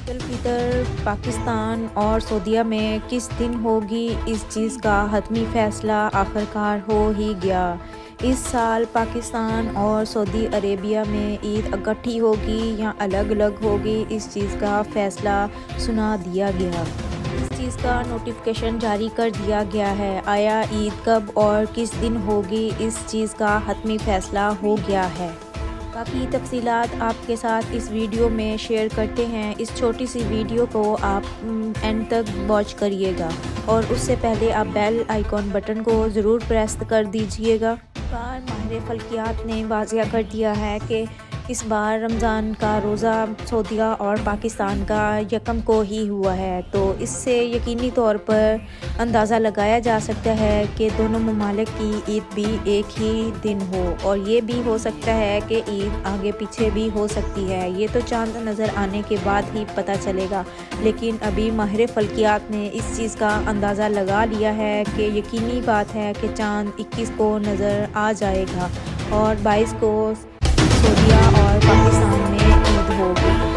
عید الفطر پاکستان اور سعودیہ میں کس دن ہوگی، اس چیز کا حتمی فیصلہ آخرکار ہو ہی گیا۔ اس سال پاکستان اور سعودی عربیہ میں عید اکٹھی ہوگی یا الگ الگ ہوگی، اس چیز کا فیصلہ سنا دیا گیا۔ اس چیز کا نوٹیفیکیشن جاری کر دیا گیا ہے۔ آیا عید کب اور کس دن ہوگی، اس چیز کا حتمی فیصلہ ہو گیا ہے۔ باقی تفصیلات آپ کے ساتھ اس ویڈیو میں شیئر کرتے ہیں۔ اس چھوٹی سی ویڈیو کو آپ اینڈ تک واچ کریے گا اور اس سے پہلے آپ بیل آئیکن بٹن کو ضرور پریس کر دیجئے گا۔ ماہر فلکیات نے واضح کر دیا ہے کہ اس بار رمضان کا روزہ سعودیہ اور پاکستان کا یکم کو ہی ہوا ہے، تو اس سے یقینی طور پر اندازہ لگایا جا سکتا ہے کہ دونوں ممالک کی عید بھی ایک ہی دن ہو، اور یہ بھی ہو سکتا ہے کہ عید آگے پیچھے بھی ہو سکتی ہے۔ یہ تو چاند نظر آنے کے بعد ہی پتہ چلے گا، لیکن ابھی ماہر فلکیات نے اس چیز کا اندازہ لگا لیا ہے کہ یقینی بات ہے کہ چاند 21 کو نظر آ جائے گا اور 22 کو سعودیہ اور پاکستان میں عید ہوگی۔